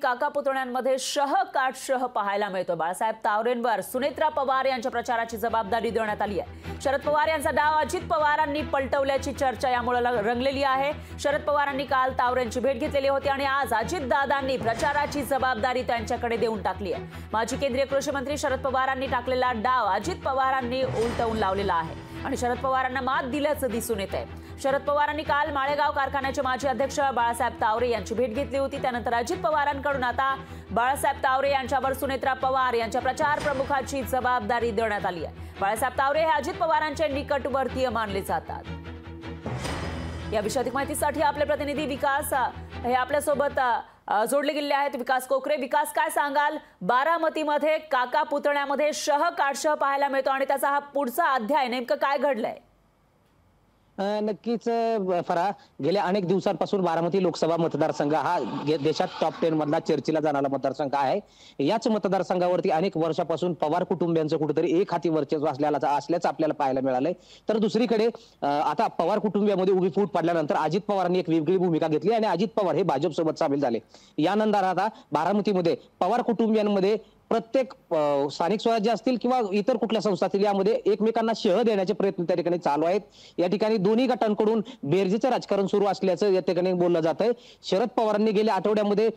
काका पुतण्यांमध्ये काट शह पाहायला मिळतो। बाळासाहेब तावरेंवर सुनेत्रा पवार यांच्या प्रचाराची जबाबदारी देण्यात आली आहे। शरद पवार यांचा डाव अजित पवारांनी पलटवल्याची चर्चा यामुळे रंगलेली आहे। शरद पवारांनी काल तावरेंची भेट घेतलेली होती आणि आज अजितदादांनी प्रचाराची जबाबदारी त्यांच्याकडे देऊन टाकली आहे। माजी केंद्रीय कृषी मंत्री शरद पवारांनी टाकलेला डाव अजित पवारांनी उलटवून लावलेला आहे आणि शरद पवारांना मात दिल्याचं दिसून येत आहे। शरद पवारांनी काल माळेगाव कारखान्याचे माजी अध्यक्ष बाळासाहेब तावरे यांची भेट घेतली होती। त्यानंतर अजित पवारांकडून आता बाळासाहेब तावरे यांच्यावर सुनेत्रा पवार यांच्या प्रचार प्रमुखाची जबाबदारी देण्यात आली आहे। बाळासाहेब तावरे हे अजित पवारांचे निकटवर्तीय मानले जातात। या विषयात माहितीसाठी आपले प्रतिनिधी विकास हे आपल्यासोबत जोडले गेले आहेत। विकास कोकरे, विकास काय सांगाल? बारामतीमध्ये काका पुतण्यामध्ये काटशह पाहायला मिळतो आणि त्याचा हा पुढचा अध्याय नेमकं काय घडलंय? नक्कीच फरा, गेल्या अनेक दिवसांपासून बारामती लोकसभा मतदारसंघ हा देशात टॉप 10 मधला चर्चेला जाणारा मतदारसंघ आहे। याच मतदारसंघावरती अनेक वर्षापासून पवार कुटुंबियांचं कुठेतरी एक हाती वर्चस्व असल्याचं आपल्याला पाहायला मिळालंय। तर दुसरीकडे आता पवार कुटुंबियामध्ये उभी फूट पडल्यानंतर अजित पवारांनी एक वेगळी भूमिका घेतली आणि अजित पवार हे भाजपसोबत सामील झाले। यानंतर आता बारामतीमध्ये पवार कुटुंबियांमध्ये प्रत्येक स्थानिक स्वराज्य असतील किंवा इतर कुठल्या संस्था असतील यामध्ये एकमेकांना शह देण्याचे प्रयत्न त्या ठिकाणी चालू आहेत। या ठिकाणी दोन्ही गटांकडून बेरजेचं राजकारण सुरू असल्याचं या ठिकाणी बोललं जात आहे। शरद पवारांनी गेल्या आठवड्यामध्ये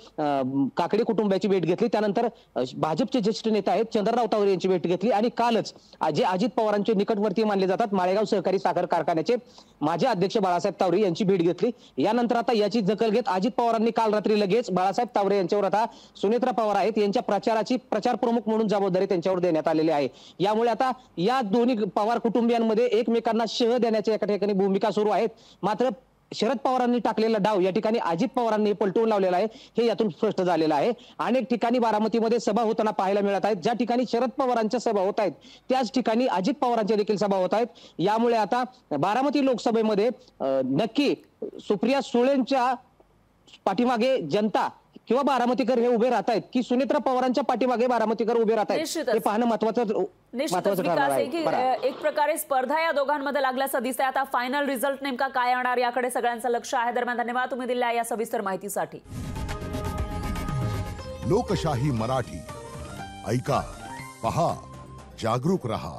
काकडे कुटुंबाची भेट घेतली, त्यानंतर भाजपचे ज्येष्ठ नेते आहेत चंद्रराव तावरे यांची भेट घेतली आणि कालच जे अजित पवारांचे निकटवर्ती मानले जातात माळेगाव सहकारी साखर कारखान्याचे माजी अध्यक्ष बाळासाहेब तावरे यांची भेट घेतली। यानंतर आता याची दखल घेत अजित पवारांनी काल रात्री लगेच बाळासाहेब तावरे यांच्यावर आता सुनेत्रा पवार आहेत यांच्या प्रचार प्रमुख म्हणून जबाबदारी त्यांच्यावर देण्यात आलेली आहे। यामुळे आता या दोन्ही पवार कुटुंबियांमध्ये एकमेकांना शह देण्याच्या एका ठिकाणी भूमिका सुरू आहेत। मात्र शरद पवारांनी टाकलेला डाव या ठिकाणी अजित पवारांनी पलटवून लावलेला आहे हे यातून स्पष्ट झालेलं आहे। अनेक ठिकाणी बारामतीमध्ये सभा होताना पाहायला मिळत आहेत। ज्या ठिकाणी शरद पवारांच्या सभा होत आहेत त्याच ठिकाणी अजित पवारांच्या देखील सभा होत आहेत। यामुळे आता बारामती लोकसभेमध्ये नक्की सुप्रिया सुळेंच्या पाठीमागे जनता किंवा बारामतीकर हे उभे राहत आहेत की सुनेत्रा पवारांच्या पाठीमागे बारामतीकर उभे राहत आहेत हे पाहणं महत्त्वाचं ठरणार आहे। एक प्रकारे स्पर्धा या दोघांमध्ये लागल्याचं दिसतंय। आता फायनल रिझल्ट नेमका काय येणार याकडे सगळ्यांचं लक्ष आहे। दरम्यान धन्यवाद तुम्ही दिलेल्या या सविस्तर माहितीसाठी। लोकशाही मराठी ऐका, पहा, जागरूक रहा।